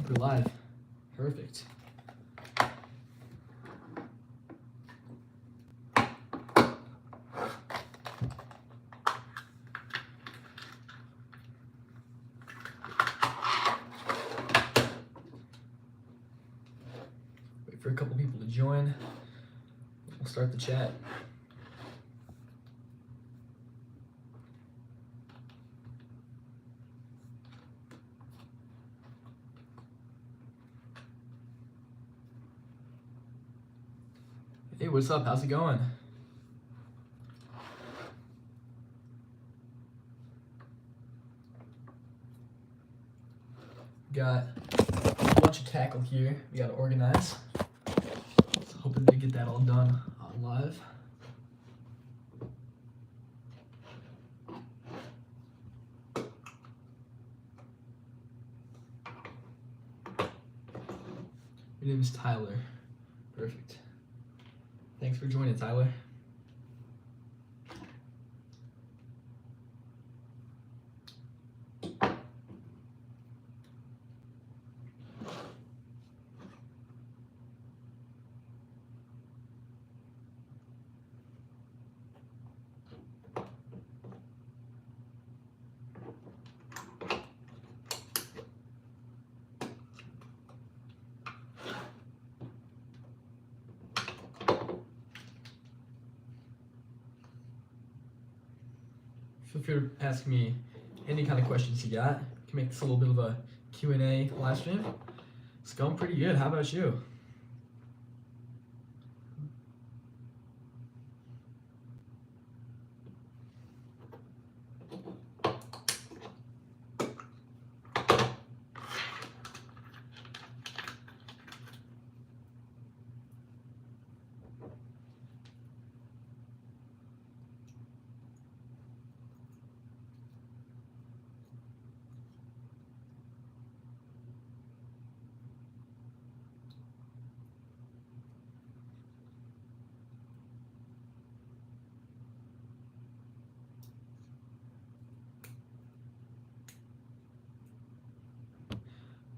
We're live. Perfect. Wait for a couple people to join. We'll start the chat. Hey, what's up? How's it going? Got a bunch of tackle here. We got to organize. So hoping to get that all done on live. Your name is Tyler. Perfect. Thanks for joining, Tyler. Feel free to ask me any kind of questions you got. Can make this a little bit of a Q&A live stream. It's going pretty good. How about you?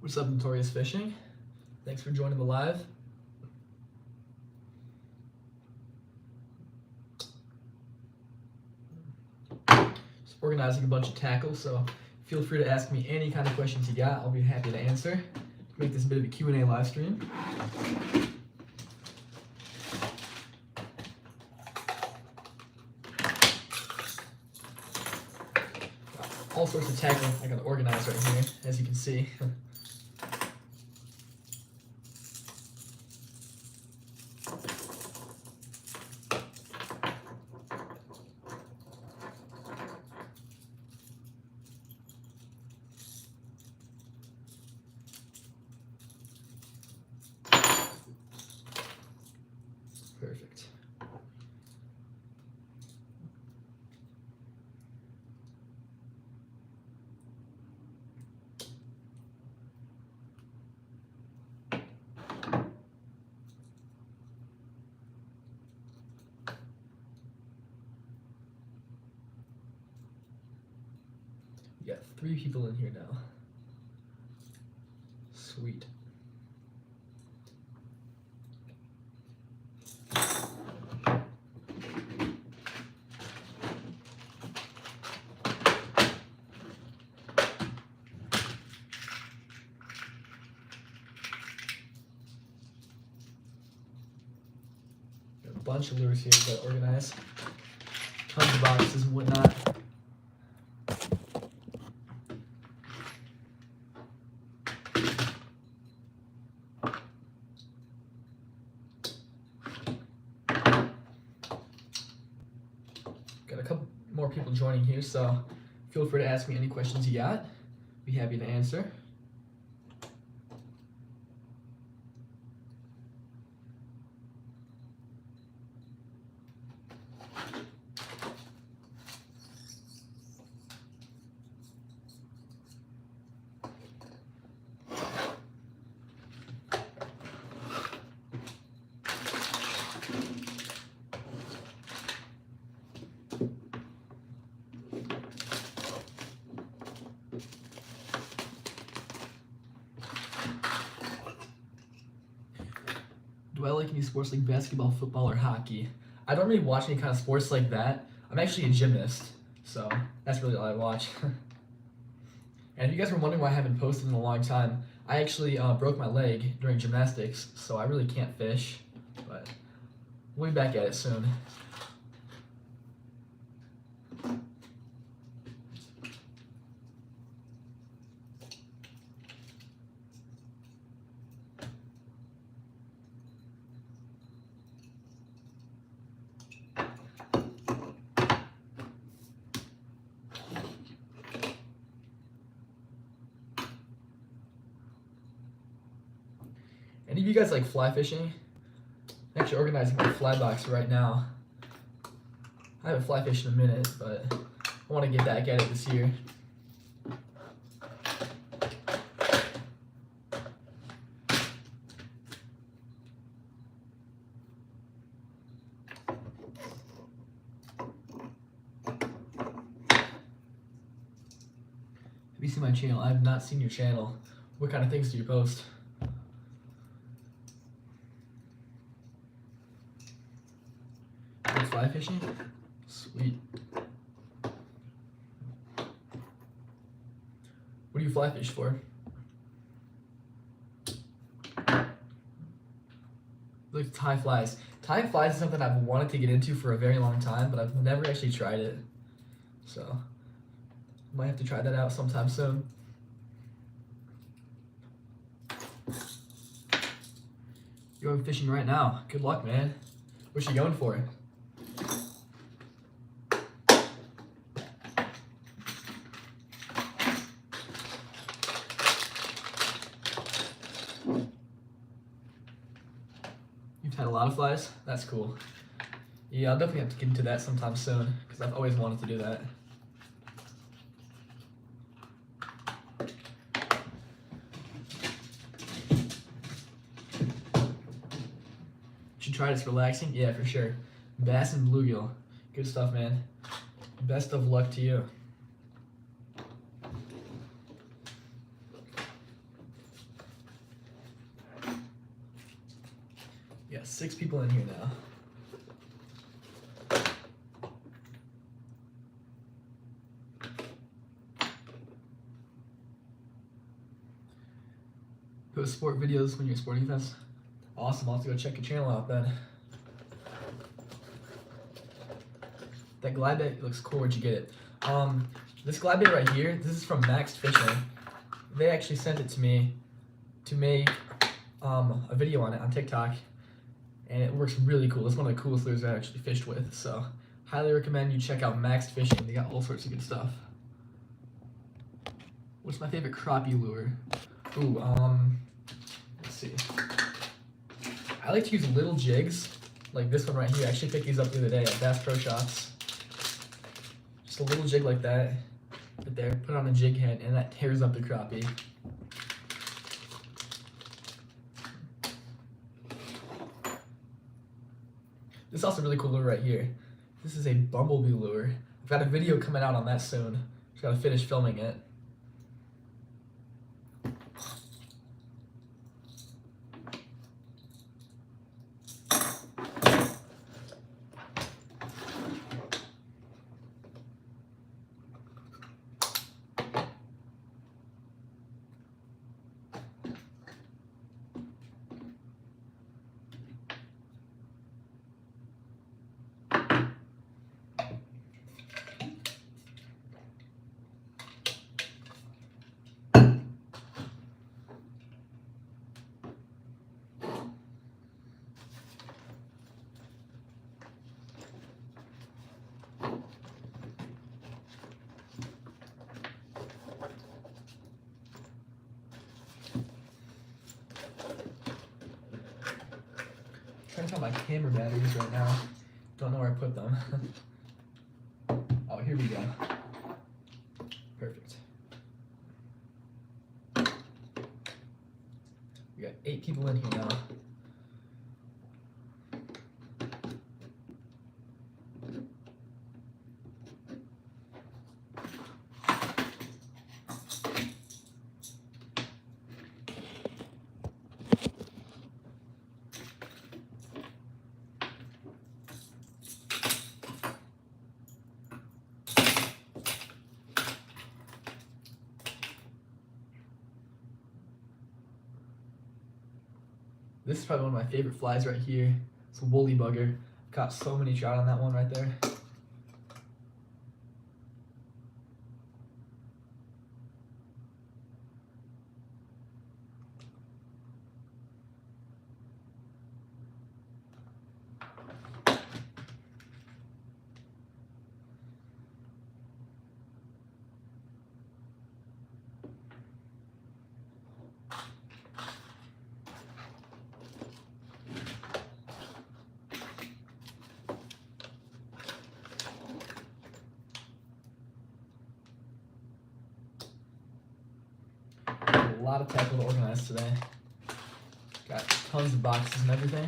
What's up, Notorious Fishing? Thanks for joining the live. Just organizing a bunch of tackles, so feel free to ask me any kind of questions you got. I'll be happy to answer. Make this a bit of a Q&A live stream. All sorts of tackle I gotta organize right here, as you can see. Perfect. We got 3 people in here now. Sweet. Got a bunch of lures here to organize. Tons of boxes and whatnot. Got a couple more people joining here, so feel free to ask me any questions you got. Be happy to answer. Do I like any sports like basketball, football, or hockey? I don't really watch any kind of sports like that. I'm actually a gymnast, so that's really all I watch. And if you guys were wondering why I haven't posted in a long time, I actually broke my leg during gymnastics, so I really can't fish, but we'll be back at it soon. Any of you guys like fly fishing? I'm actually organizing my fly box right now. I haven't fly fished in a minute, but I want to get back at it this year. Have you seen my channel? I have not seen your channel. What kind of things do you post? Fly fishing? Sweet. What do you fly fish for? Like Thai flies. Thai flies is something I've wanted to get into for a very long time, but I've never actually tried it. So, might have to try that out sometime soon. You're going fishing right now. Good luck, man. What's you going for? You've had a lot of flies? That's cool. Yeah, I'll definitely have to get into that sometime soon, because I've always wanted to do that. Should try it, it's relaxing? Yeah, for sure. Bass and bluegill. Good stuff, man. Best of luck to you. Yeah, 6 people in here now. Post sport videos when you're at sporting events. Awesome, I'll have to go check your channel out then. That glide bait looks cool. Where'd you get it? This glide bait right here, this is from Maxed Fishing. They actually sent it to me to make a video on it on TikTok, and it works really cool. It's one of the coolest lures I actually fished with, so highly recommend you check out Maxed Fishing. They got all sorts of good stuff. What's my favorite crappie lure? Ooh, let's see. I like to use little jigs, like this one right here. I actually picked these up the other day at Bass Pro Shops. Just a little jig like that, right there, put on a jig head, and that tears up the crappie. This is also really cool lure right here. This is a bumblebee lure. I've got a video coming out on that soon. Just gotta finish filming it. Trying to find my camera batteries right now. Don't know where I put them. Oh, here we go. Perfect. We got 8 people in here now. This is probably one of my favorite flies right here. It's a woolly bugger. Caught so many trout on that one right there. A lot of tackle to organize today. Got tons of boxes and everything.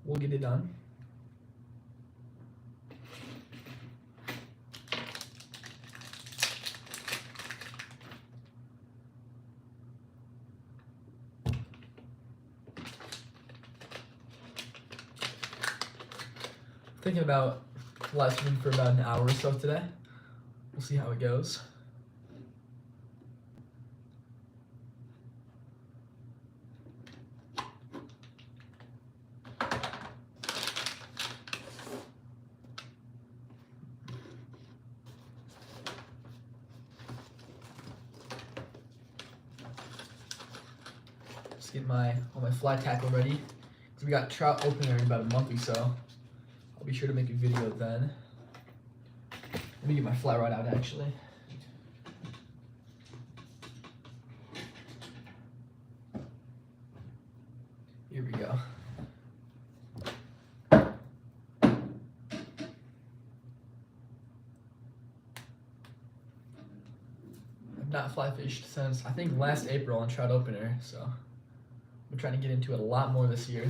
We'll get it done. Thinking about live streaming for about an hour or so today. We'll see how it goes. Just get all my fly tackle ready. Cause we got trout opening in about a month or so. I'll be sure to make a video then. Let me get my fly rod out actually. Here we go. I've not fly fished since I think last April on trout opener, so I'm trying to get into it a lot more this year.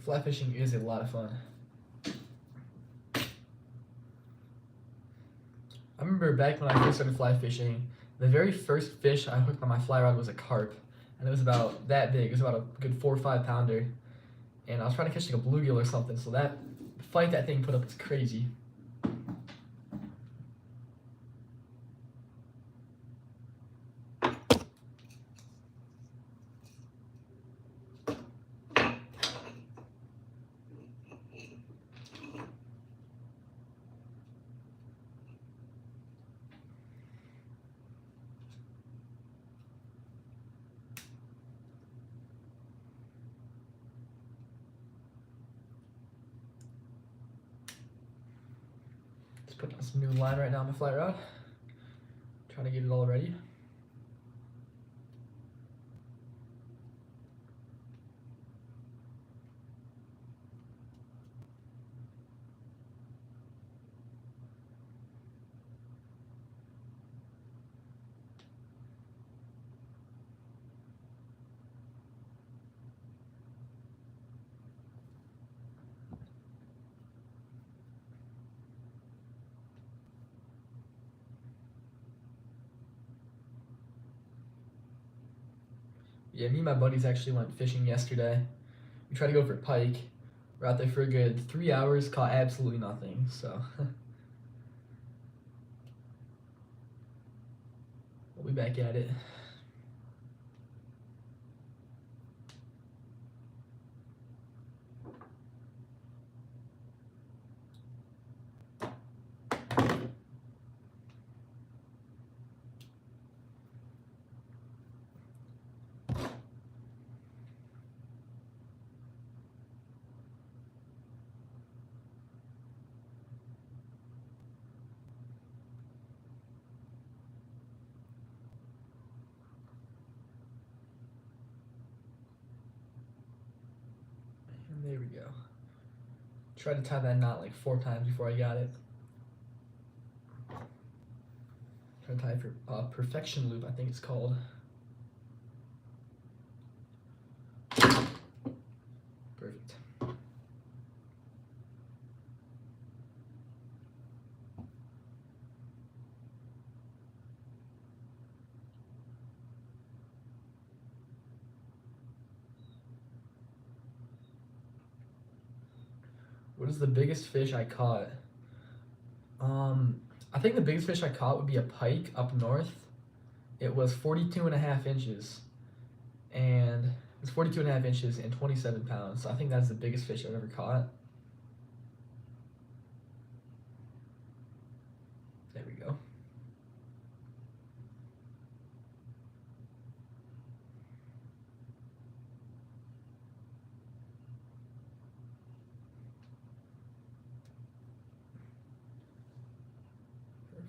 Fly fishing is a lot of fun. I remember back when I first started fly fishing, the very first fish I hooked on my fly rod was a carp. And it was about that big. It was about a good 4 or 5 pounder. And I was trying to catch like a bluegill or something, so that fight that thing put up was crazy. Putting on some new line right now on my fly rod. Trying to get it all ready. Yeah, me and my buddies actually went fishing yesterday. We tried to go for pike. We're out there for a good 3 hours, caught absolutely nothing, so. We'll be back at it. And there we go. Tried to tie that knot like 4 times before I got it. Trying to tie it for perfection loop, I think it's called. Perfect. What is the biggest fish I caught? I think the biggest fish I caught would be a pike up north. It was 42.5 inches, and it's 42.5 inches and 27 pounds. So I think that's the biggest fish I've ever caught. There we go.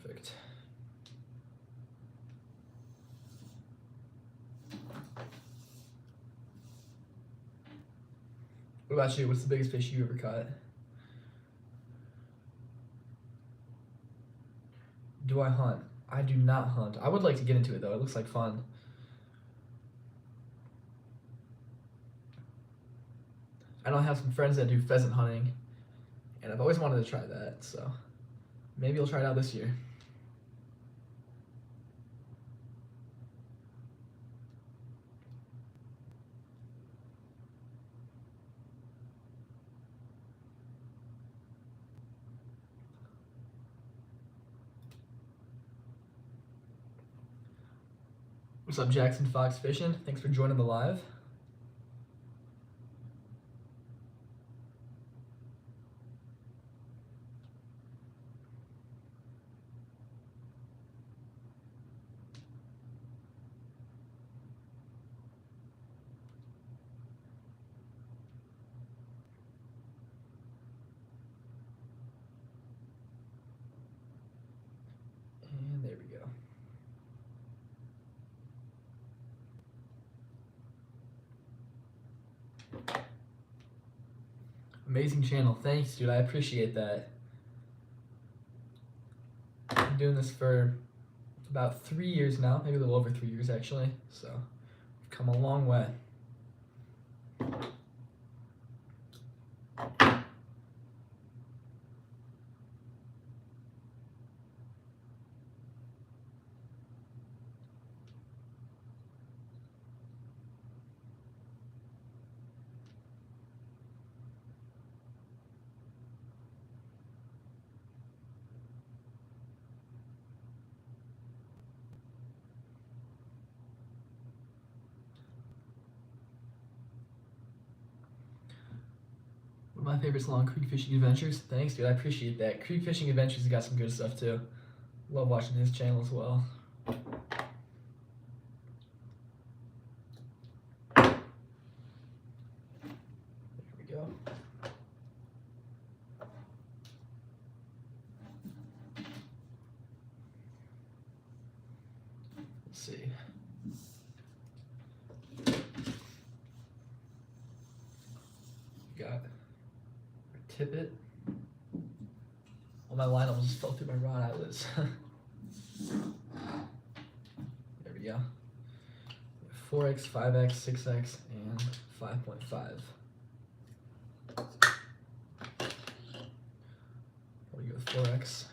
Perfect. What about you? What's the biggest fish you ever caught? Do I hunt? I do not hunt. I would like to get into it though. It looks like fun. I know I have some friends that do pheasant hunting, and I've always wanted to try that, so maybe I'll try it out this year. What's up, Jackson Fox Fishing? Thanks for joining the live. And there we go. Amazing channel. Thanks, dude. I appreciate that. I've been doing this for about 3 years now, maybe a little over 3 years actually. So we've come a long way. One of my favorites along Creek Fishing Adventures. Thanks, dude. I appreciate that. Creek Fishing Adventures has got some good stuff too. Love watching his channel as well. There we go. Let's see. Got our tippet. Well, my line almost fell through my rod eyelets. There we go. 4x, 5x, 6x, and 5.5. Probably go with 4x.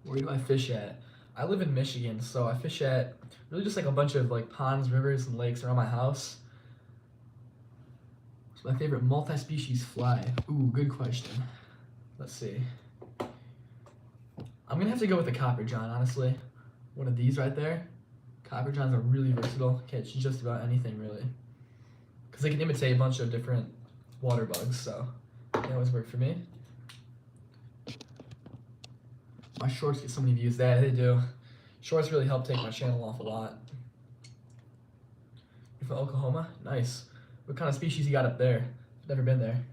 Where do I fish at? I live in Michigan, so I fish at really just like a bunch of like ponds, rivers, and lakes around my house. What's my favorite multi-species fly? Ooh, good question. Let's see. I'm gonna have to go with the Copper John, honestly. One of these right there. Copper Johns are really versatile. Catch just about anything, really. Because they can imitate a bunch of different water bugs, so they always work for me. My shorts get so many views. That they do. Shorts really help take my channel off a lot. You're from Oklahoma? Nice. What kind of species you got up there? I've never been there.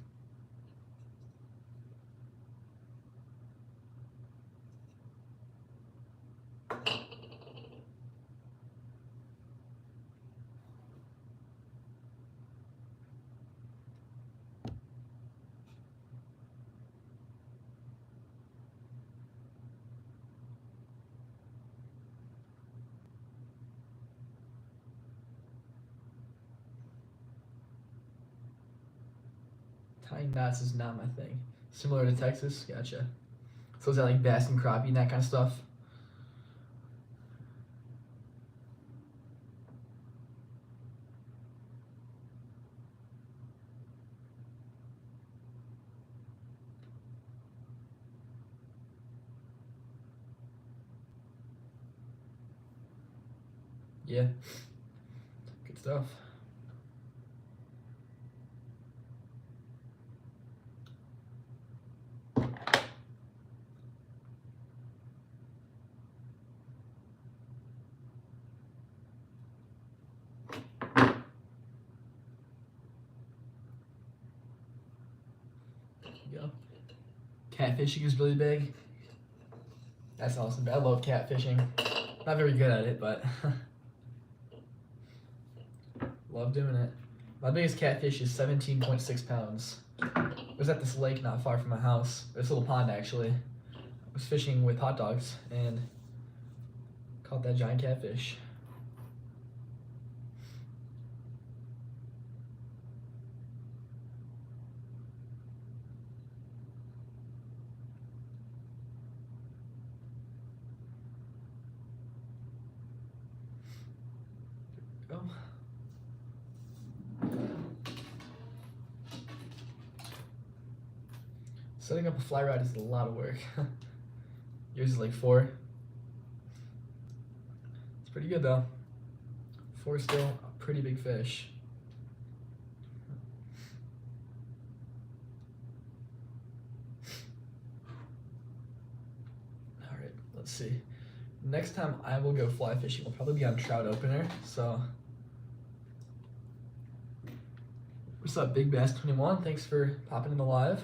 Tying knots is not my thing. Similar to Texas, gotcha. So is that like bass and crappie and that kind of stuff? Yeah, good stuff. There you go. Catfishing is really big. That's awesome. I love catfishing. Not very good at it, but love doing it. My biggest catfish is 17.6 pounds. It was at this lake not far from my house. This little pond, actually. I was fishing with hot dogs and caught that giant catfish. Go. Setting up a fly rod is a lot of work. Yours is like 4. It's pretty good though. 4 is still a pretty big fish. Alright, let's see. Next time I will go fly fishing will probably be on trout opener, so. What's up, Big Bass 21? Thanks for popping in the live.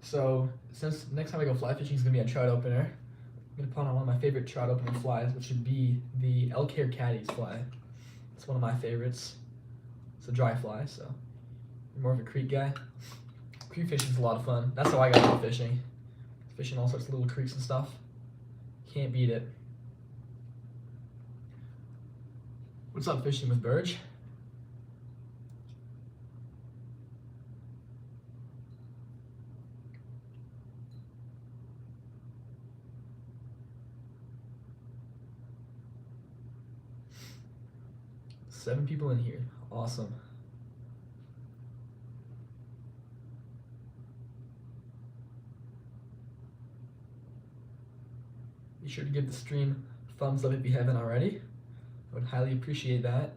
So, since next time I go fly fishing is gonna be on trout opener, I'm gonna put on one of my favorite trout opener flies, which would be the Elk Hair Caddies fly. It's one of my favorites. It's a dry fly, so you're more of a creek guy. Creek fishing is a lot of fun. That's how I got into fishing. Fishing all sorts of little creeks and stuff. Can't beat it. What's up, Fishing with Burge? Seven people in here. Awesome. Be sure to give the stream a thumbs up if you haven't already. I would highly appreciate that.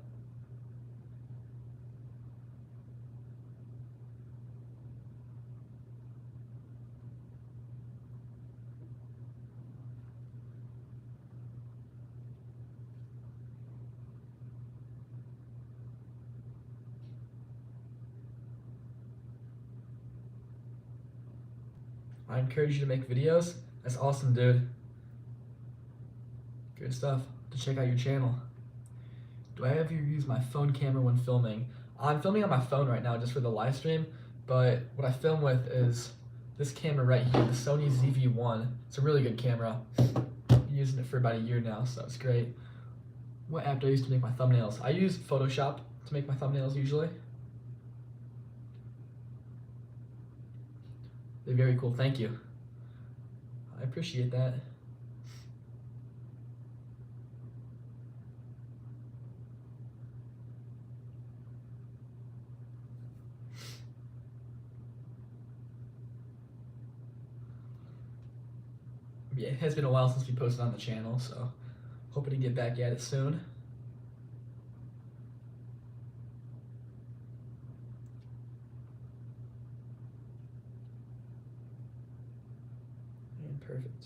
I encourage you to make videos. That's awesome, dude. Good stuff. To check out your channel. Do I ever use my phone camera when filming? I'm filming on my phone right now just for the live stream, but what I film with is this camera right here, the Sony ZV-1. It's a really good camera. I've been using it for about a year now, so it's great. What app do I use to make my thumbnails? I use Photoshop to make my thumbnails usually. They're very cool, thank you. I appreciate that. Yeah, it has been a while since we posted on the channel, so hoping to get back at it soon. And perfect.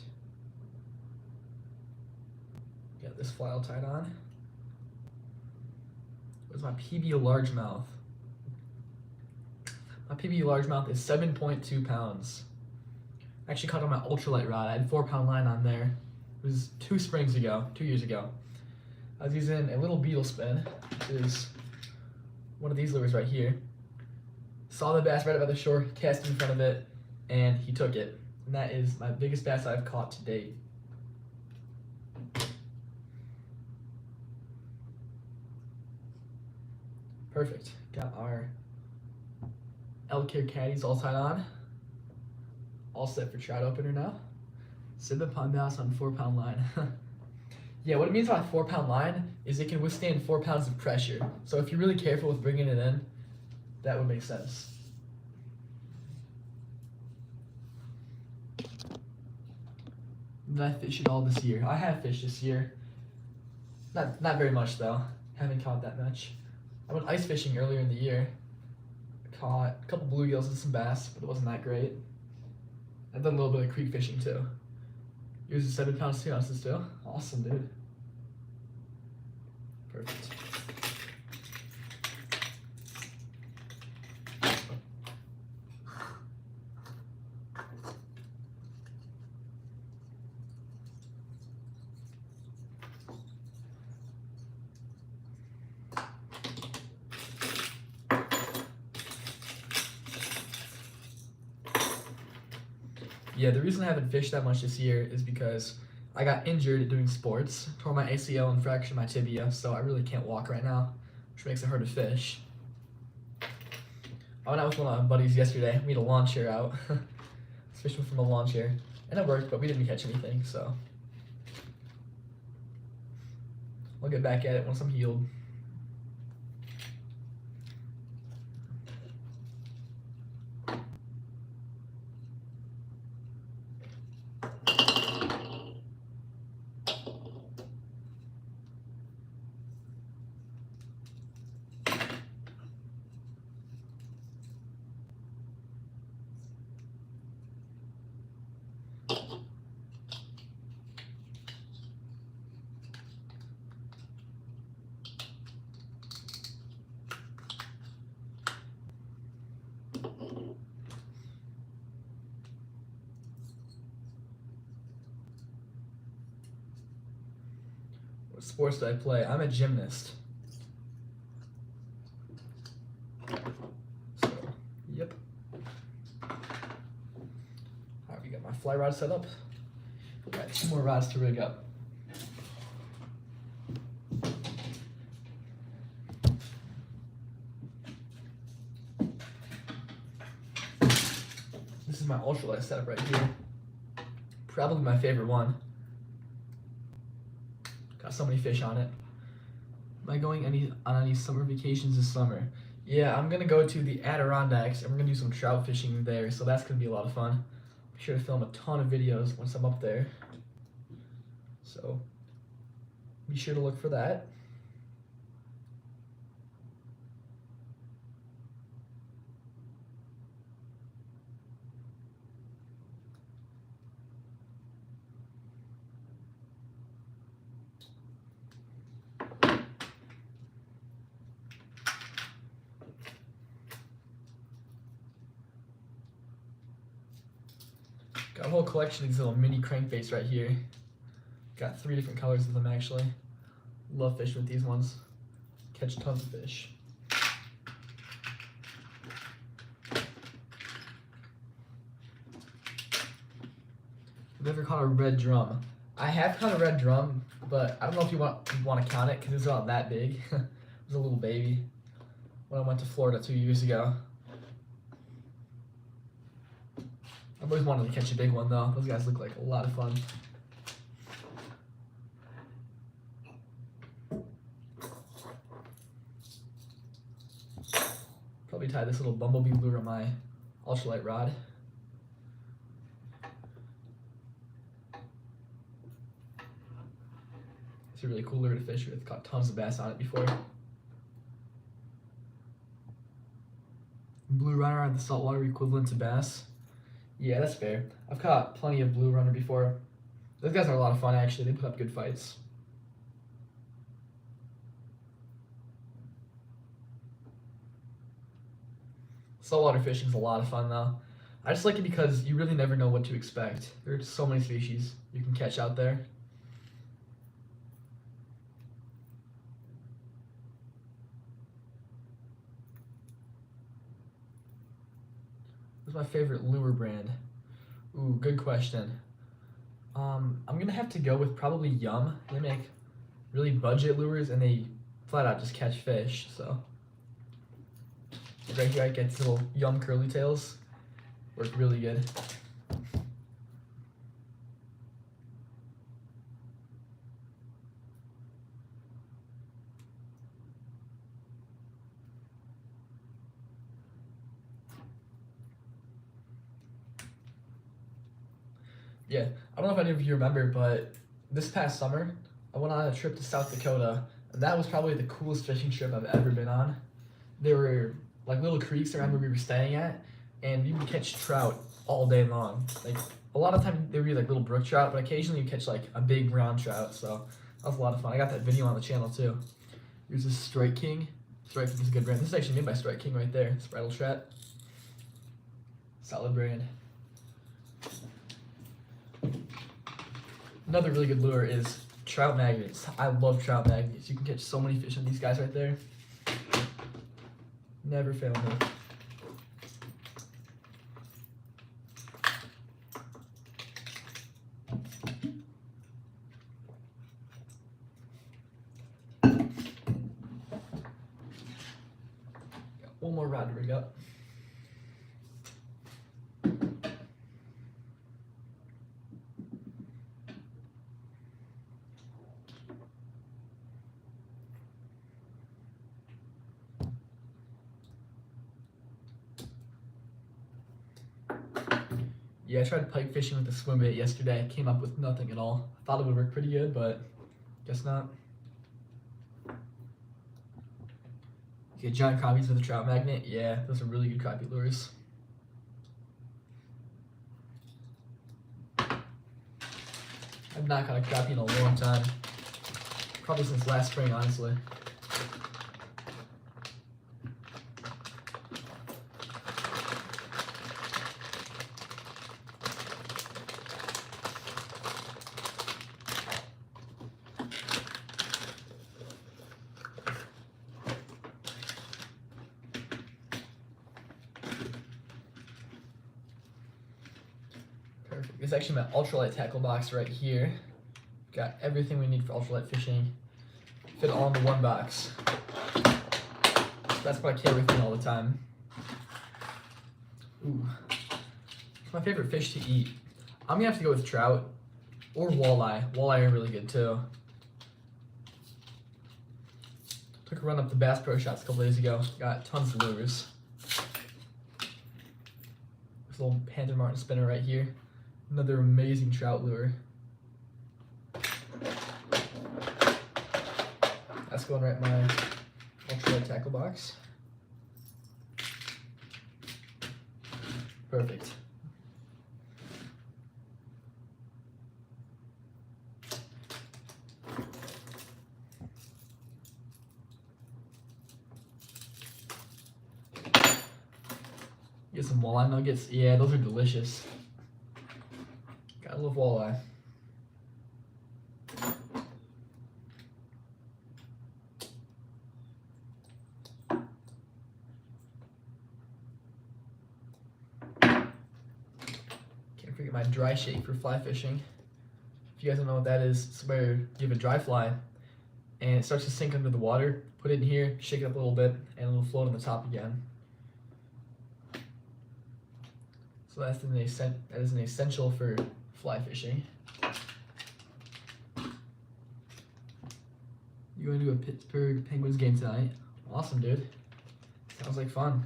Got this file tied on. What's my PB largemouth? My PB largemouth is 7.2 pounds. I actually caught on my ultralight rod. I had 4-pound line on there. It was 2 years ago. I was using a little beetle spin, which is one of these lures right here. Saw the bass right by the shore, cast in front of it, and he took it. And that is my biggest bass I've caught to date. Perfect. Got our elk hair caddies all tied on. All set for trout opener now. 7-pound bass on 4-pound line. Yeah, what it means by 4-pound line is it can withstand 4 pounds of pressure. So if you're really careful with bringing it in, that would make sense. Did I fish it all this year? I have fished this year. Not very much though. Haven't caught that much. I went ice fishing earlier in the year. Caught a couple bluegills and some bass, but it wasn't that great. I've done a little bit of creek fishing too. Yours is 7 pounds, 2 ounces too? Awesome, dude. Perfect. Yeah, the reason I haven't fished that much this year is because I got injured doing sports, tore my ACL and fractured my tibia, so I really can't walk right now, which makes it hard to fish. I went out with one of my buddies yesterday. We had a lawn chair out. I was fishing from a lawn chair, and it worked, but we didn't catch anything, so I'll get back at it once I'm healed. What sports do I play? I'm a gymnast. So, yep. Alright, we got my fly rod set up. Got 2 more rods to rig up. This is my ultralight setup right here. Probably my favorite one. Got so many fish on it. Am I going on any summer vacations this summer? Yeah, I'm gonna go to the Adirondacks and we're gonna do some trout fishing there, so that's gonna be a lot of fun. Be sure to film a ton of videos once I'm up there. So be sure to look for that. Got a whole collection of these little mini crankbaits right here. Got 3 different colors of them actually. Love fishing with these ones. Catch tons of fish. I've never caught a red drum. I have caught a red drum, but I don't know if you want to count it because it's not that big. It was a little baby when I went to Florida 2 years ago. I've always wanted to catch a big one though. Those guys look like a lot of fun. Probably tie this little bumblebee lure on my ultralight rod. It's a really cool lure to fish with. Caught tons of bass on it before. Blue runner are the saltwater equivalent to bass. Yeah, that's fair. I've caught plenty of blue runner before. Those guys are a lot of fun actually. They put up good fights. Saltwater fishing is a lot of fun though. I just like it because you really never know what to expect. There's so many species you can catch out there. What's my favorite lure brand? Ooh, good question. I'm gonna have to go with probably Yum. They make really budget lures and they flat out just catch fish, so Right here I get these little young curly tails. Work really good. Yeah, I don't know if any of you remember, but this past summer, I went on a trip to South Dakota, and that was probably the coolest fishing trip I've ever been on. There were like little creeks around where we were staying at, and you could catch trout all day long. Like a lot of times they would be like little brook trout, but occasionally you catch like a big brown trout. So that was a lot of fun. I got that video on the channel too. Here's this Strike King. Strike King is a good brand. This is actually made by Strike King right there. It's Bridle Trap. Solid brand. Another really good lure is trout magnets. I love trout magnets. You can catch so many fish on these guys right there. Never fail me. Got one more rod to rig up. Yeah, I tried pike fishing with a swim bait yesterday. Came up with nothing at all. I thought it would work pretty good, but guess not. Okay, giant crappies with a trout magnet. Yeah, those are really good crappie lures. I've not caught a crappie in a long time. Probably since last spring, honestly. Perfect. It's actually my ultralight tackle box right here. Got everything we need for ultralight fishing. Fit all into one box. That's what I carry with me all the time. Ooh. It's my favorite fish to eat. I'm gonna have to go with trout or walleye. Walleye are really good too. Took a run up the Bass Pro Shops a couple days ago. Got tons of lures. This little Panther Martin spinner right here. Another amazing trout lure. That's going right in my ultralight tackle box. Perfect. Get some walleye nuggets. Yeah, those are delicious. Gotta love walleye. Can't forget my dry shake for fly fishing. If you guys don't know what that is, it's where you have a dry fly and it starts to sink under the water. Put it in here, shake it up a little bit, and it'll float on the top again. So that is an essential for fly fishing. You going to a Pittsburgh Penguins game tonight? Awesome, dude. Sounds like fun.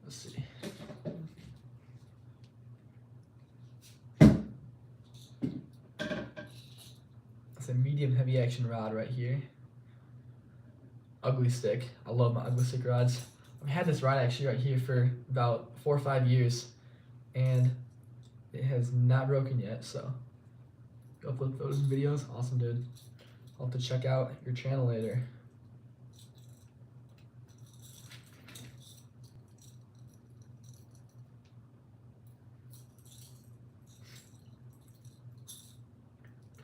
Let's see. That's a medium heavy action rod right here. Ugly Stick. I love my Ugly Stick rods. I've had this rod actually right here for about 4 or 5 years, and it has not broken yet. So, you upload photos and videos. Awesome, dude. I'll have to check out your channel later.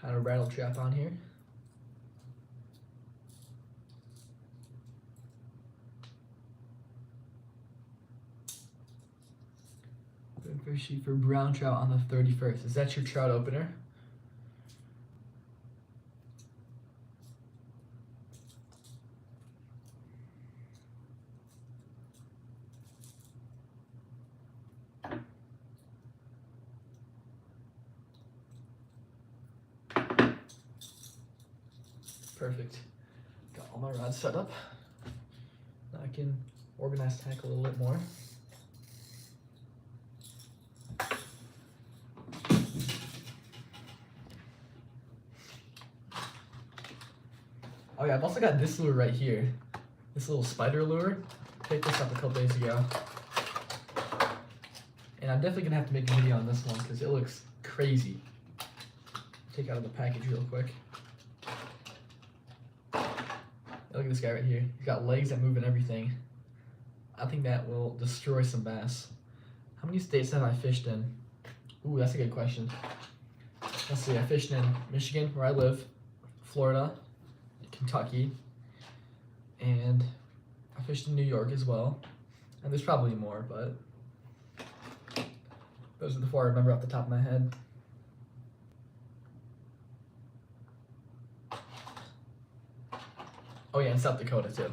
Kind of rattle trap on here. Fish sheet for brown trout on the 31st. Is that your trout opener? Perfect. Got all my rods set up. Now I can organize tackle a little bit more. Oh yeah, I've also got this lure right here. This little spider lure. Picked this up a couple days ago. And I'm definitely gonna have to make a video on this one because it looks crazy. Take out of the package real quick. Look at this guy right here. He's got legs that move and everything. I think that will destroy some bass. How many states have I fished in? Ooh, that's a good question. Let's see, I fished in Michigan, where I live, Florida, Kentucky, and I fished in New York as well. And there's probably more, but those are the 4 I remember off the top of my head. Oh yeah, in South Dakota too.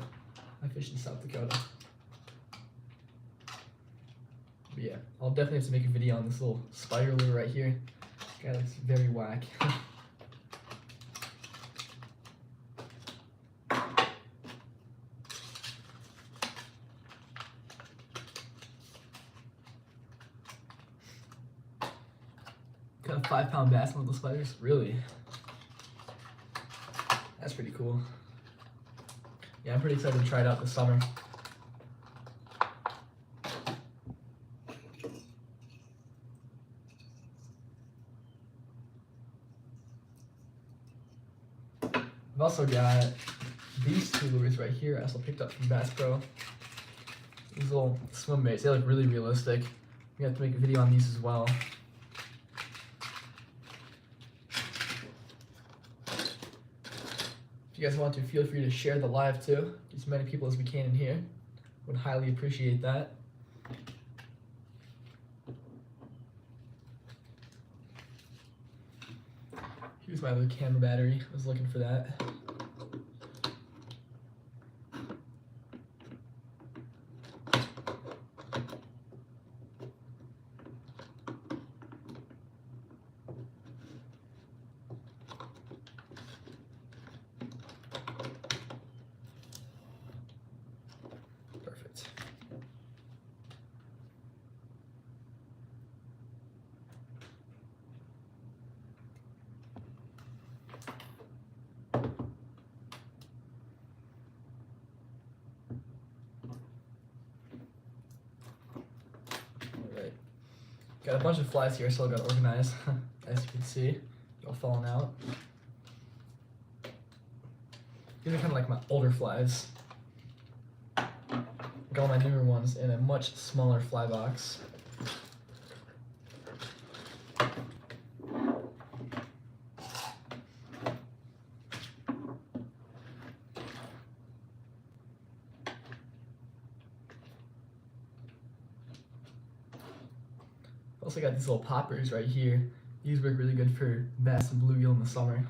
I fished in South Dakota. But yeah, I'll definitely have to make a video on this little spider lure right here. This guy looks very whack. Got a 5-pound bass on those spiders? Really? That's pretty cool. Yeah, I'm pretty excited to try it out this summer. I've also got these 2 lures right here I also picked up from Bass Pro. These little swim baits, they look really realistic. We have to make a video on these as well. If you guys want to, feel free to share the live too. Get as many people as we can in here. Would highly appreciate that. Here's my other camera battery. I was looking for that. Perfect. Alright. Got a bunch of flies here, so I gotta organize. As you can see, they're all falling out. These are kind of like my older flies. Got all my newer ones in a much smaller fly box. Also got these little poppers right here. These work really good for bass and bluegill in the summer.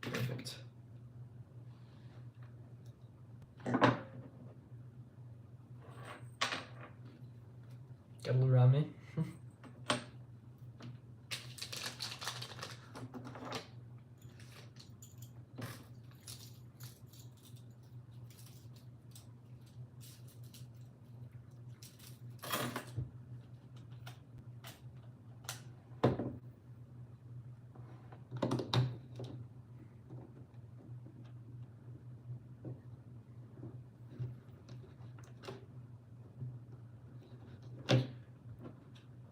Perfect. Got a little around me.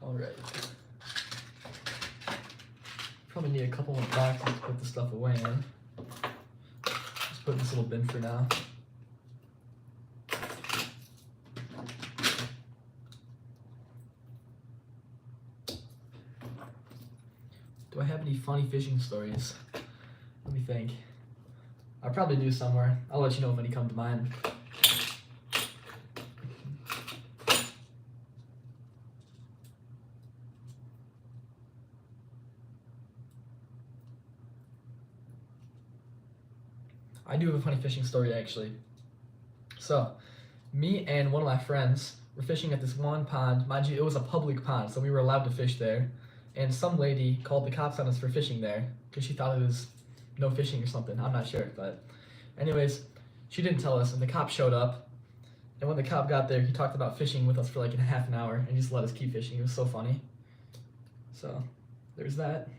Alright. Probably need a couple more boxes to put the stuff away in. put in this little bin for now. Do I have any funny fishing stories? Let me think. I probably do somewhere. I'll let you know if any come to mind. I do have a funny fishing story actually. So, me and one of my friends were fishing at this one pond. Mind you, it was a public pond, so we were allowed to fish there. And some lady called the cops on us for fishing there because she thought it was no fishing or something. I'm not sure, but anyways, she didn't tell us, and the cop showed up. And when the cop got there, he talked about fishing with us for like a half an hour and just let us keep fishing. It was so funny. So, there's that.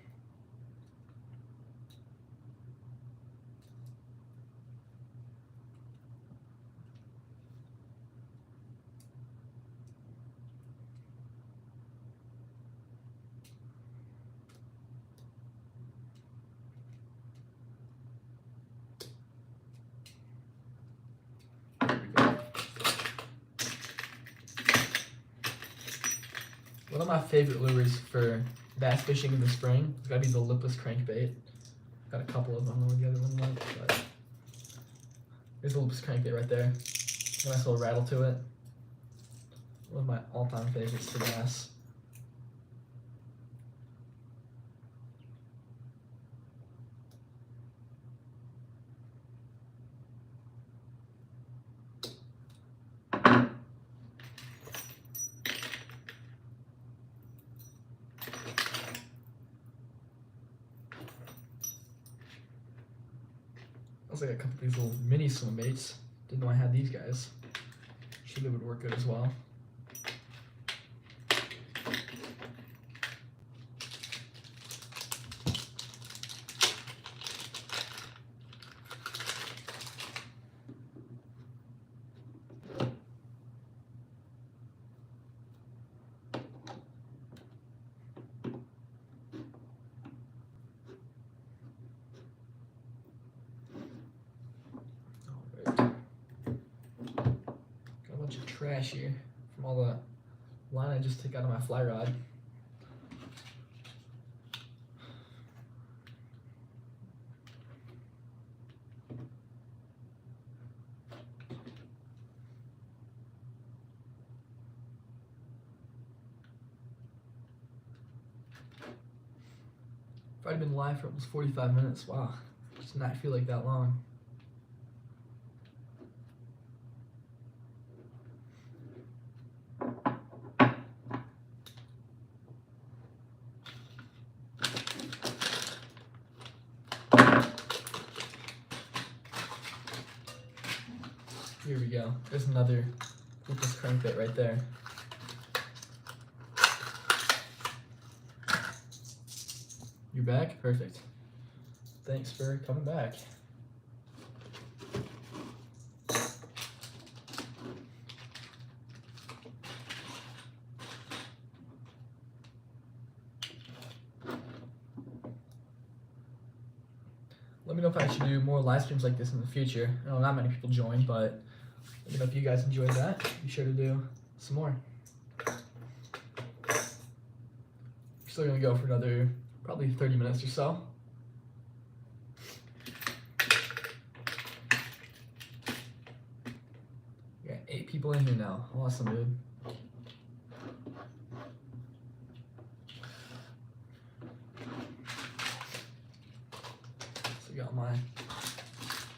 One of my favorite lures for bass fishing in the spring has got to be the lipless crankbait. Got a couple of them. I don't know where the other one went, but there's the lipless crankbait right there. A nice little rattle to it. One of my all-time favorites for bass. I got a couple of these little mini swim baits. Didn't know I had these guys. Sure they would work good as well. Trash here from all the line I just took out of my fly rod. If I'd been live for almost 45 minutes, wow, does not feel like that long. Here we go. There's another lipless crankbait right there. You back? Perfect. Thanks for coming back. Let me know if I should do more live streams like this in the future. I know not many people join, but let me know if you guys enjoyed that. Be sure to do some more. We're still gonna go for another probably 30 minutes or so. We got 8 people in here now. Awesome, dude. So we got my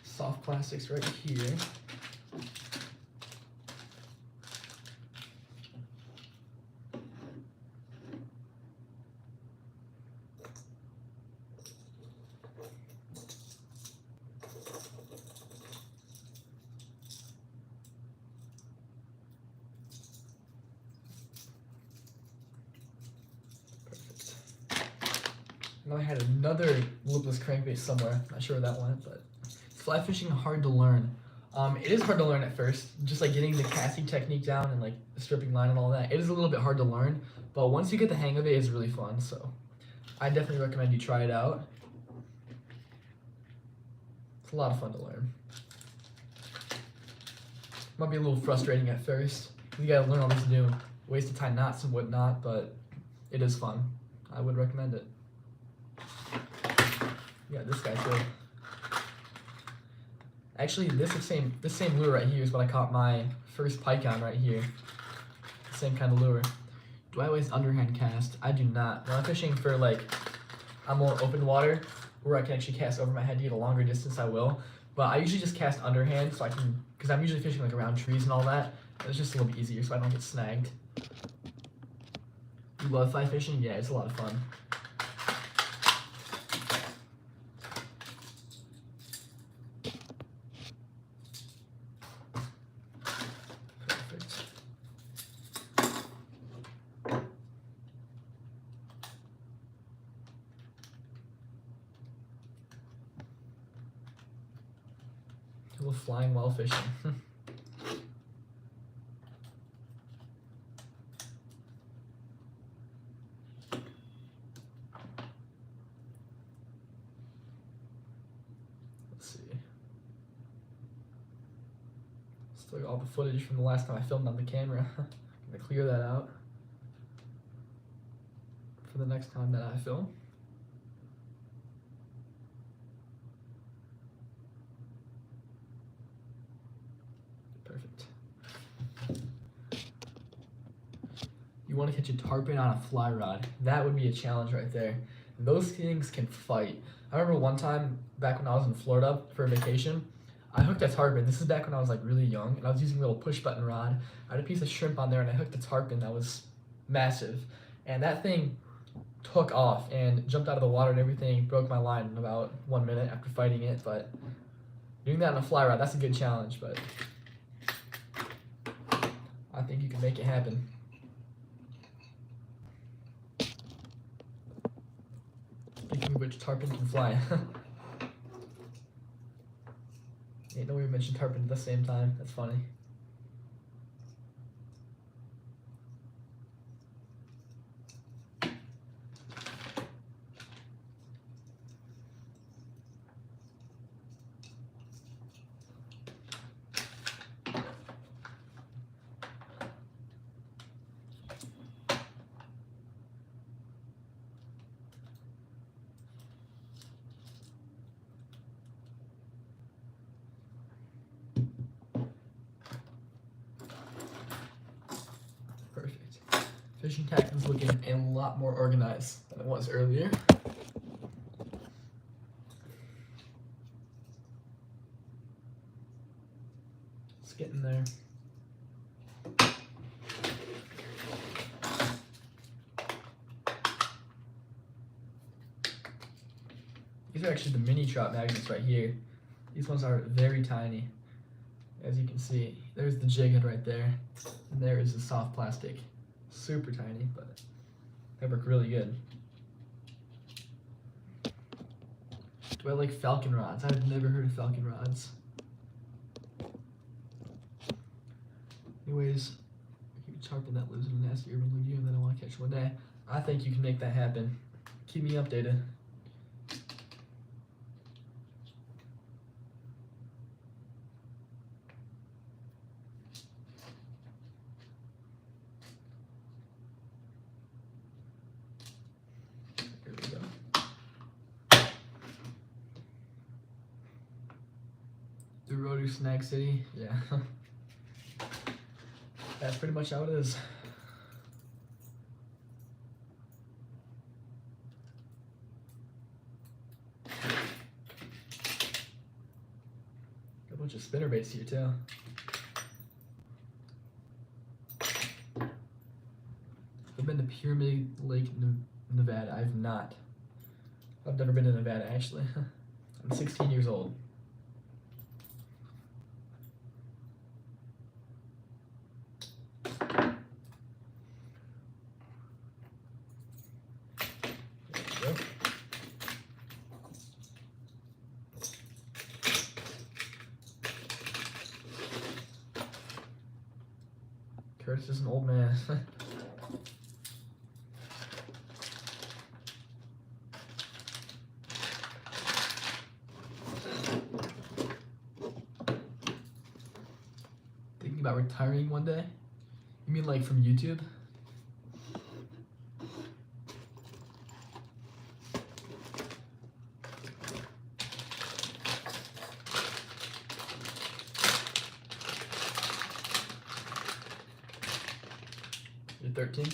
soft plastics right here. I know I had another lipless crankbait somewhere. Not sure where that went, but fly fishing hard to learn. It is hard to learn at first, just like getting the casting technique down and like the stripping line and all that. It is a little bit hard to learn, but once you get the hang of it, it's really fun. So I definitely recommend you try it out. It's a lot of fun to learn. Might be a little frustrating at first. You gotta learn all these new ways to tie knots and whatnot, but it is fun. I would recommend it. Yeah, this guy too. Actually, this same lure right here is what I caught my first pike on right here. Same kind of lure. Do I always underhand cast? I do not. When I'm fishing for like a more open water where I can actually cast over my head to get a longer distance, I will. But I usually just cast underhand so I can, because I'm usually fishing like around trees and all that. It's just a little bit easier so I don't get snagged. You love fly fishing? Yeah, it's a lot of fun. Perfect. A little flying while fishing. Let's see. Still got all the footage from the last time I filmed on the camera. Gonna clear that out for the next time that I film. Perfect. You want to catch a tarpon on a fly rod. That would be a challenge right there. Those things can fight. I remember one time back when I was in Florida for a vacation, I hooked a tarpon. This is back when I was like really young, and I was using a little push button rod. I had a piece of shrimp on there, and I hooked a tarpon that was massive. And that thing took off and jumped out of the water and everything, broke my line in about 1 minute after fighting it. But doing that on a fly rod, that's a good challenge, but I think you can make it happen. Speaking of which, tarpon can fly. Ain't no way we mentioned tarpon at the same time. That's funny. Perfect. Fishing tack is looking a lot more organized than it was earlier. It's getting there. These are actually the mini trout magnets right here. These ones are very tiny. As you can see, there's the jig head right there, and there is the soft plastic. Super tiny, but they work really good. Do I like falcon rods? I've never heard of falcon rods. Anyways, a huge tarpon that lives in a nasty urban lagoon that I want to catch one day. I think you can make that happen. Keep me updated. Here we go. The road to Snag City, yeah. That's pretty much how it is. Got a bunch of spinnerbaits here too. I've been to Pyramid Lake, Nevada. I've not. I've never been to Nevada actually. I'm 16 years old. Curtis is an old man. Dig Think about retiring one day? You mean like from YouTube? You're 13?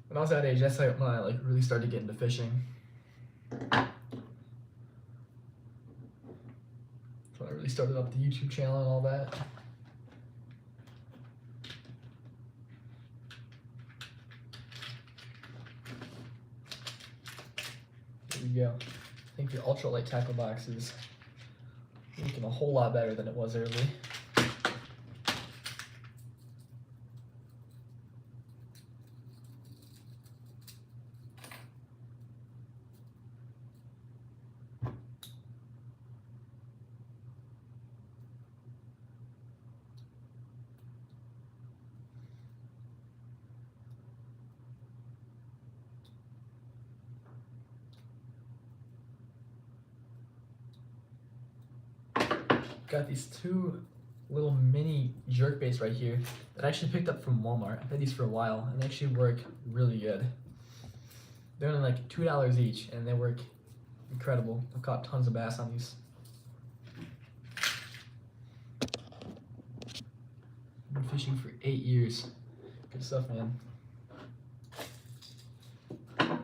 When I was that age, that's like when I like really started getting into fishing. So I really started up the YouTube channel and all that. There we go. I think the ultralight tackle box is looking a whole lot better than it was early. Got these two little mini jerkbaits right here that I actually picked up from Walmart. I've had these for a while and they actually work really good. They're only like $2 each and they work incredible. I've caught tons of bass on these. I've been fishing for 8 years. Good stuff, man. Yeah,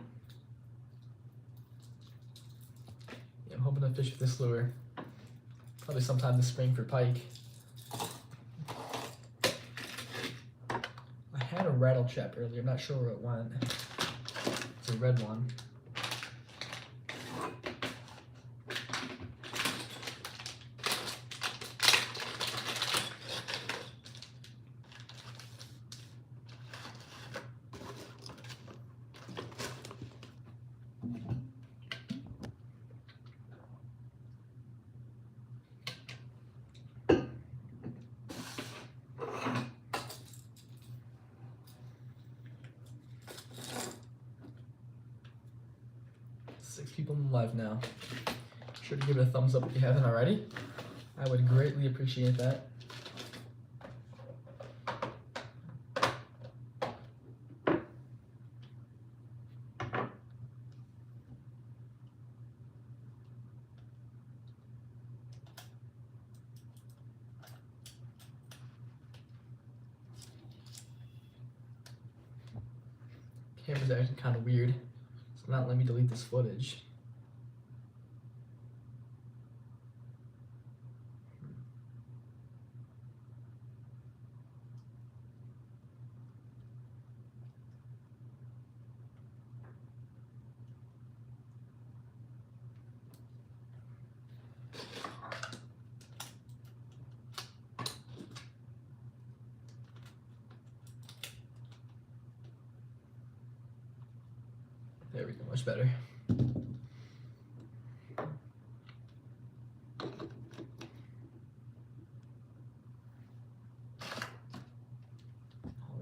I'm hoping to fish with this lure. Probably sometime this spring for pike. I had a rattle trap earlier, I'm not sure where it went. It's a red one. Six people live now. Be sure to give it a thumbs up if you haven't already. I would greatly appreciate that. Camera's acting kind of weird. It's not letting me delete this footage. There we go, much better. All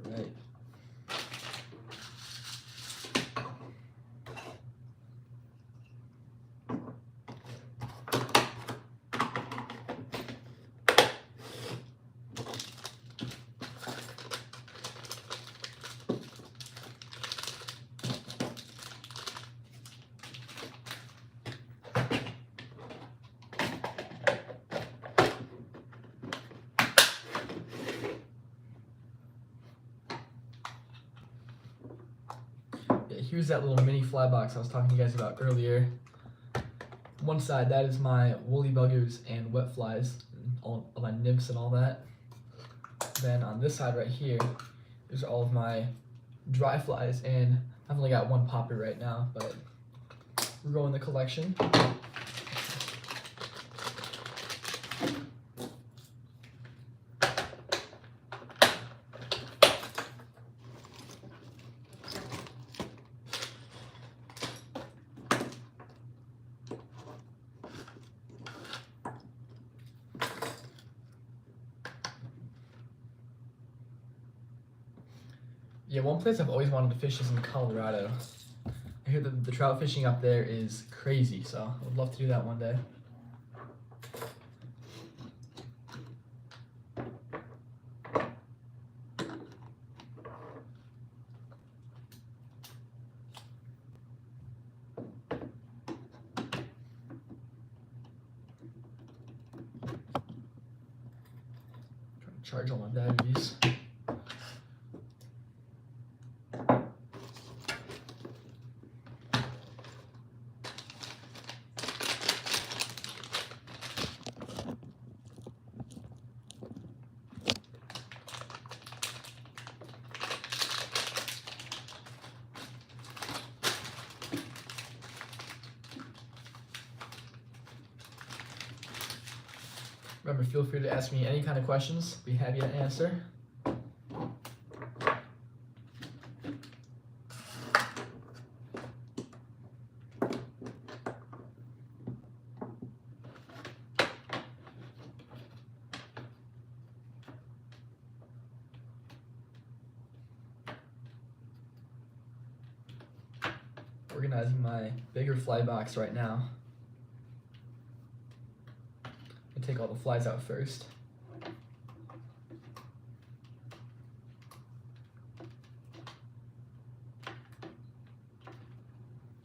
right. Here's that little mini fly box I was talking to you guys about earlier. One side, that is my woolly buggers and wet flies, and all of my nymphs and all that. Then on this side right here, there's all of my dry flies, and I've only got one popper right now, but we're growing the collection. Yeah, one place I've always wanted to fish is in Colorado. I hear that the trout fishing up there is crazy, so I would love to do that one day. Charge all my batteries. Remember, feel free to ask me any kind of questions. Be happy to answer. Organizing my bigger fly box right now. I take all the flies out first.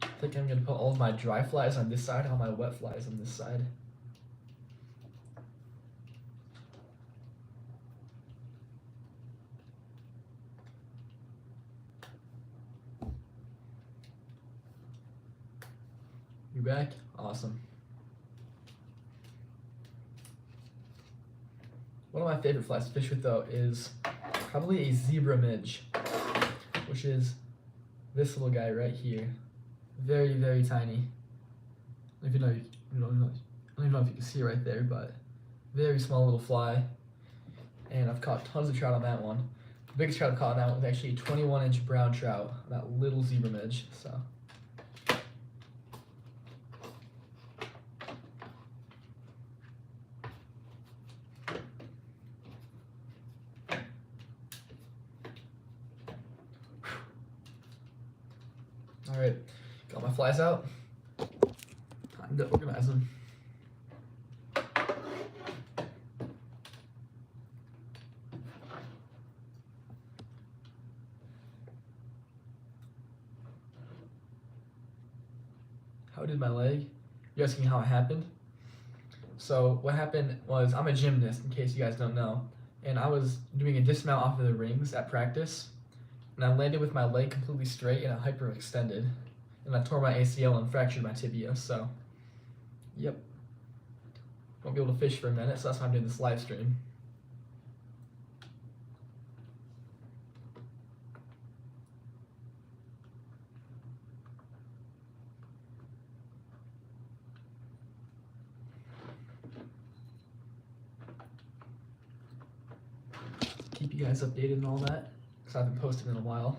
I think I'm gonna put all of my dry flies on this side, all my wet flies on this side. You back? Awesome. One of my favorite flies to fish with though is probably a zebra midge, which is this little guy right here. Very, very tiny. I don't even know if you can see it right there, but very small little fly. And I've caught tons of trout on that one. The biggest trout I've caught on that one was actually a 21-inch brown trout, that little zebra midge. So. All right, got my flies out. Time to organize them. How did my leg? You're asking how it happened? So what happened was, I'm a gymnast, in case you guys don't know, and I was doing a dismount off of the rings at practice, and I landed with my leg completely straight and I hyperextended, and I tore my ACL and fractured my tibia. So, yep, won't be able to fish for a minute, so that's why I'm doing this live stream. Keep you guys updated and all that, because I haven't posted in a while.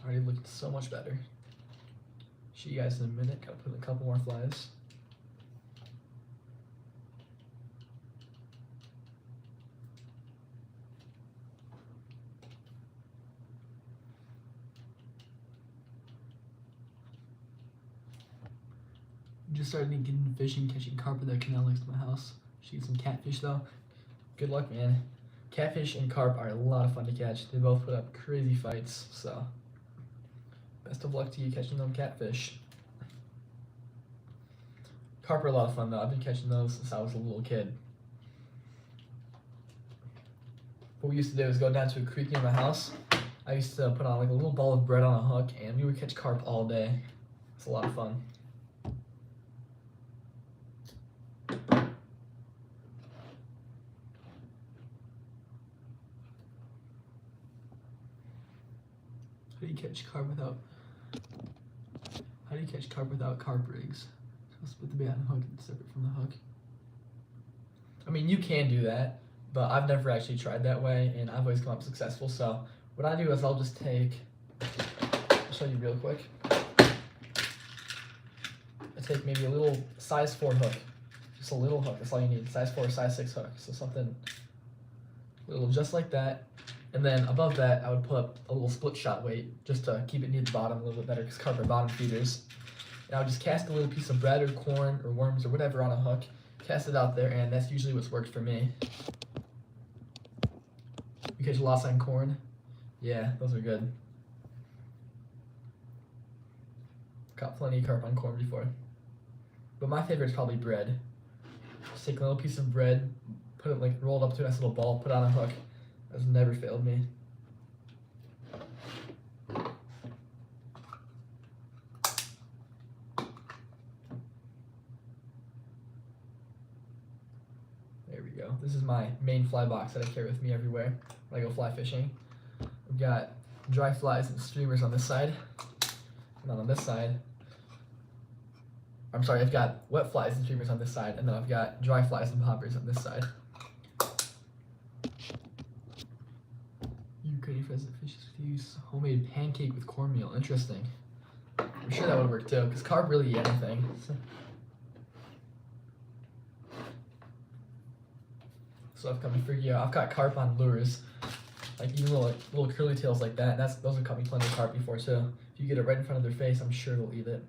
Already looking so much better. See you guys in a minute. Gotta put in a couple more flies. Just started getting fishing, catching carp at the canal next to my house. Should get some catfish though. Good luck, man. Catfish and carp are a lot of fun to catch. They both put up crazy fights, so best of luck to you catching them catfish. Carp are a lot of fun though. I've been catching those since I was a little kid. What we used to do is go down to a creek near my house. I used to put on like a little ball of bread on a hook and we would catch carp all day. It's a lot of fun. How do you catch carp without carp rigs? So split the bait on the hook and separate from the hook. I mean, you can do that, but I've never actually tried that way, and I've always come up successful. So what I do is I'll just take, I'll show you real quick. take maybe a little size 4 hook. Just a little hook, that's all you need. Size 4 or size 6 hook. So something little just like that. And then above that, I would put up a little split shot weight just to keep it near the bottom a little bit better because carp are bottom feeders. And I would just cast a little piece of bread or corn or worms or whatever on a hook, cast it out there, and that's usually what's worked for me. You catch lots on corn? Yeah, those are good. Caught plenty of carp on corn before. But my favorite is probably bread. Just take a little piece of bread, put it like rolled up to a nice little ball, put it on a hook. That's never failed me. There we go. This is my main fly box that I carry with me everywhere when I go fly fishing. I've got dry flies and streamers on this side. And then on this side, I'm sorry, I've got wet flies and streamers on this side, and then I've got dry flies and poppers on this side. You could pheasant fishes with use homemade pancake with cornmeal. Interesting. I'm sure that would work too, because carp really eat anything. So I've come to figure out, I've got carp on lures, like even little curly tails like that. Those have caught me plenty of carp before too. If you get it right in front of their face, I'm sure they'll eat it.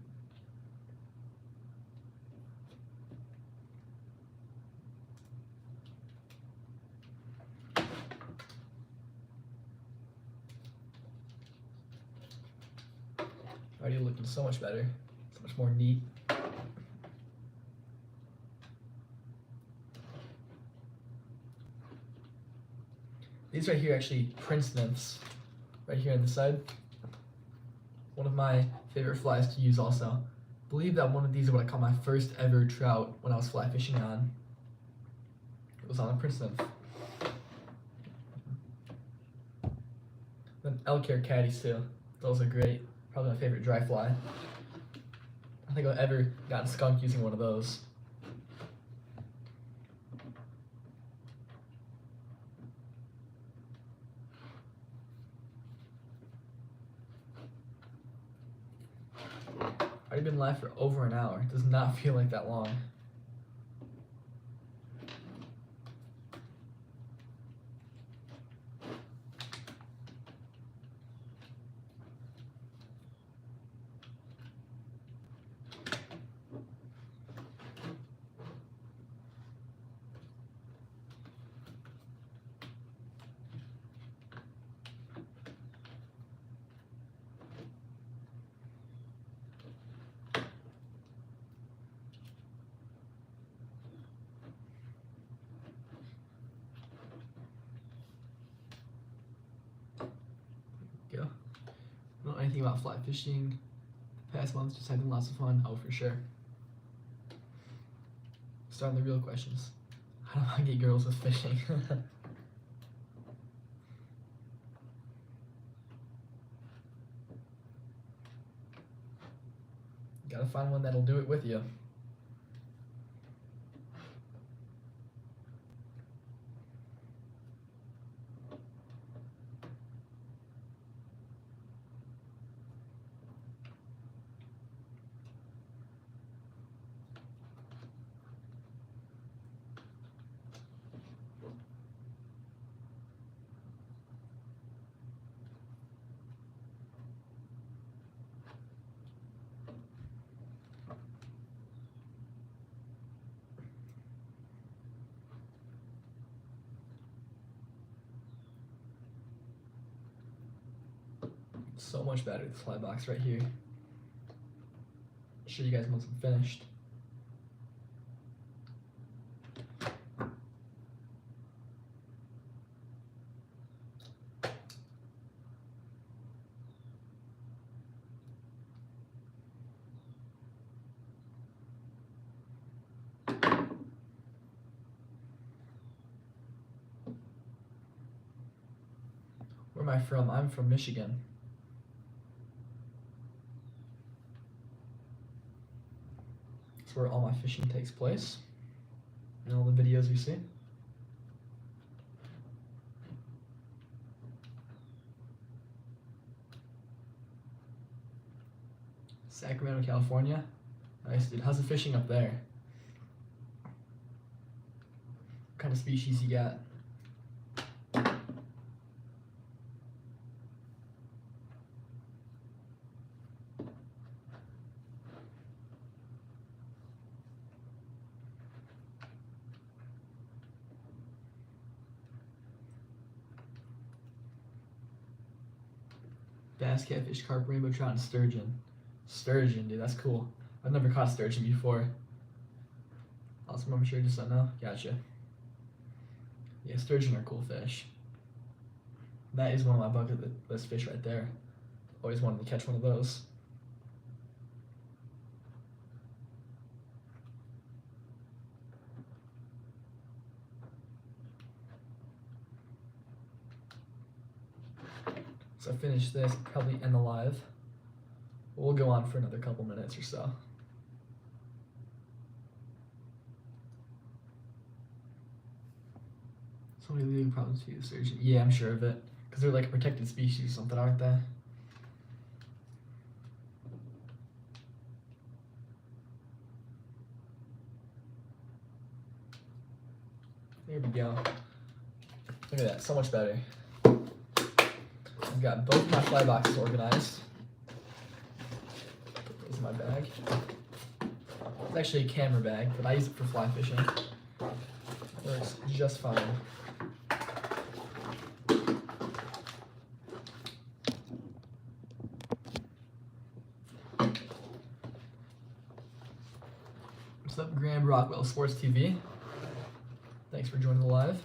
Already looking so much better, so much more neat. These right here are actually prince nymphs, right here on the side. One of my favorite flies to use also. I believe that one of these is what I caught my first ever trout when I was fly fishing on. It was on a prince nymph. Then elk hair caddies too. Those are great. Probably my favorite dry fly. I don't think I've ever gotten skunked using one of those. I've already been live for over an hour. It does not feel like that long. Go. I don't know anything about fly fishing. The past month just having lots of fun. Oh, for sure. Starting the real questions. How do I get girls with fishing? Gotta find one that'll do it with you. So much better, the fly box right here. Show you guys once I'm finished. Where am I from? I'm from Michigan. That's where all my fishing takes place. And all the videos you see. Sacramento, California. Nice, dude. How's the fishing up there? What kind of species you got? Bass, catfish, carp, rainbow trout, and sturgeon. Sturgeon, dude, that's cool. I've never caught sturgeon before. Awesome, I'm sure you just don't know. Gotcha. Yeah, sturgeon are cool fish. That is one of my bucket list fish right there. Always wanted to catch one of those. So I finish this, probably end the live. We'll go on for another couple minutes or so. So many leading problems to the sturgeon. Yeah, I'm sure of it. Because they're like a protected species or something, aren't they? There we go. Look at that, so much better. I've got both my fly boxes organized. Put those in my bag. It's actually a camera bag, but I use it for fly fishing. It works just fine. What's up, Graham Rockwell Sports TV? Thanks for joining the live.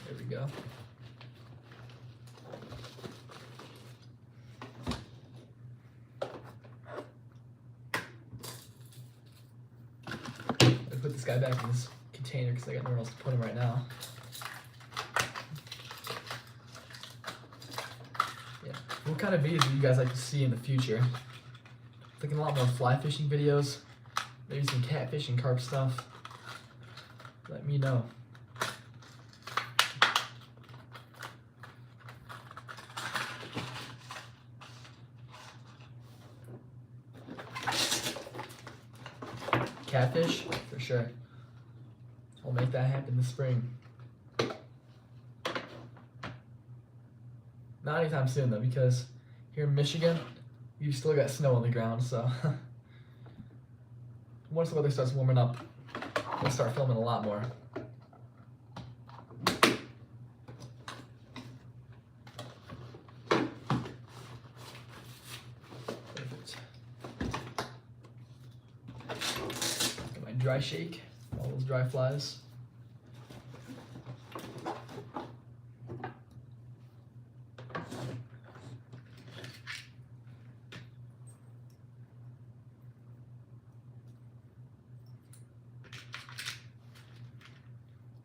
There we go. Put this guy back in this container because I got nowhere else to put him right now. Yeah. What kind of videos do you guys like to see in the future? Thinking a lot more fly fishing videos, maybe some catfish and carp stuff. Let me know. Catfish, for sure. I'll make that happen this spring. Not anytime soon though, because here in Michigan, we've still got snow on the ground, so once the weather starts warming up, we'll start filming a lot more. Perfect. Got my dry shake, all those dry flies.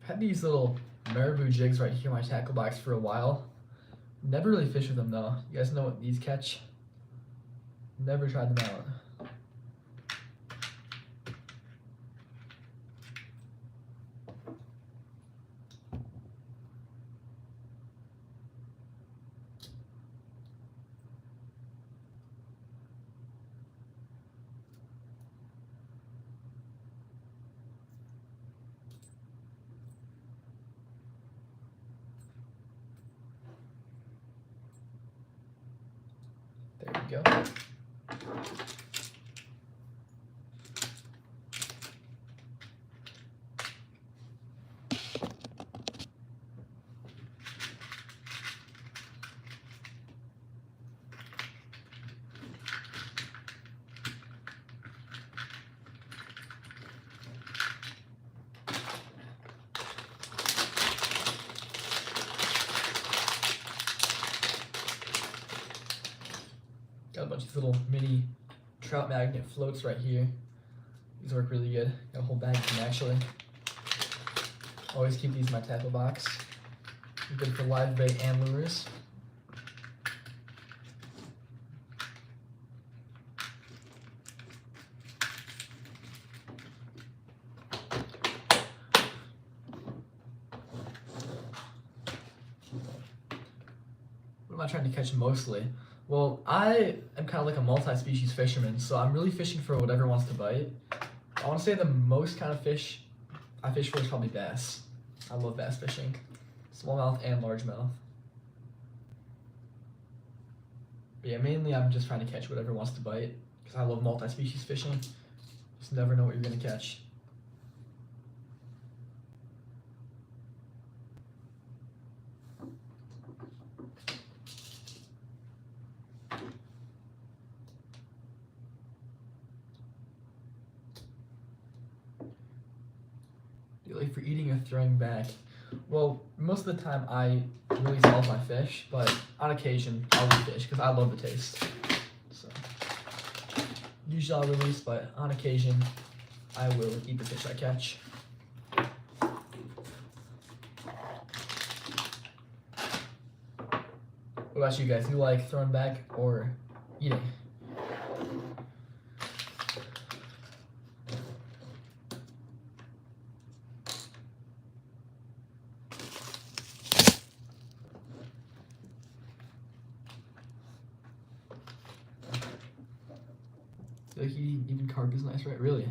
Had these little marabou jigs right here in my tackle box for a while. Never really fished with them though. You guys know what these catch? Never tried them out. There we go. Got a bunch of little mini trout magnet floats right here. These work really good. Got a whole bag of them actually. Always keep these in my tackle box. Good for live bait and lures. What am I trying to catch mostly? Well, I am kind of like a multi-species fisherman, so I'm really fishing for whatever wants to bite. I want to say the most kind of fish I fish for is probably bass. I love bass fishing. Smallmouth and largemouth. But yeah, mainly I'm just trying to catch whatever wants to bite, because I love multi-species fishing. Just never know what you're going to catch. Do you like for eating or throwing back? Well, most of the time I release all of my fish, but on occasion I'll eat fish because I love the taste. So usually I'll release, but on occasion I will eat the fish I catch. What about you guys? Do you like throwing back or eating? Like even carp is nice, right? Really?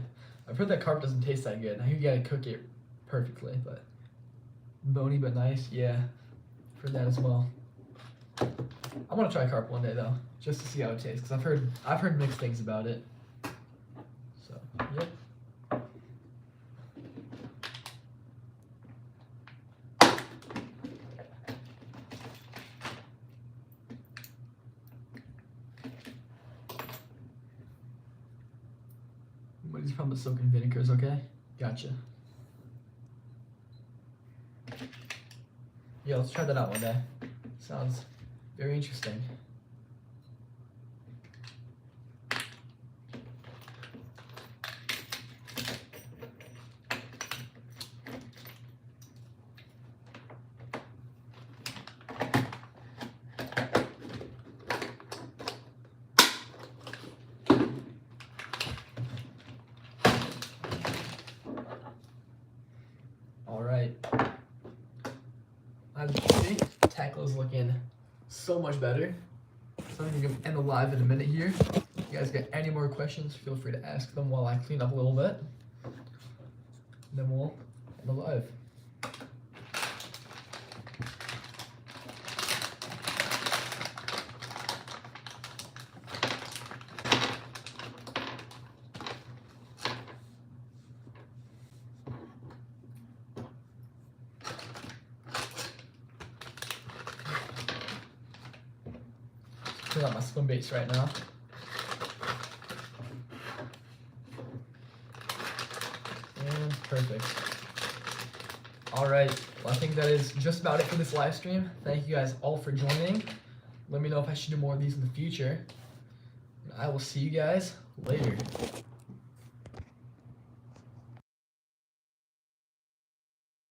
I've heard that carp doesn't taste that good. I hear you gotta cook it perfectly, but bony but nice. Yeah, I've heard that as well. I want to try carp one day though, just to see how it tastes, because I've heard mixed things about it. So yep. What is from the soak in vinegars? Okay, gotcha. Yeah, let's try that out one day. Sounds very interesting. All right. As you can see, tackle is looking so much better. So I'm gonna end the live in a minute here. If you guys got any more questions, feel free to ask them while I clean up a little bit. And then we'll end the live. Clean out my swim baits right now. And perfect. Alright, well I think that is just about it for this live stream. Thank you guys all for joining. Let me know if I should do more of these in the future. And I will see you guys later.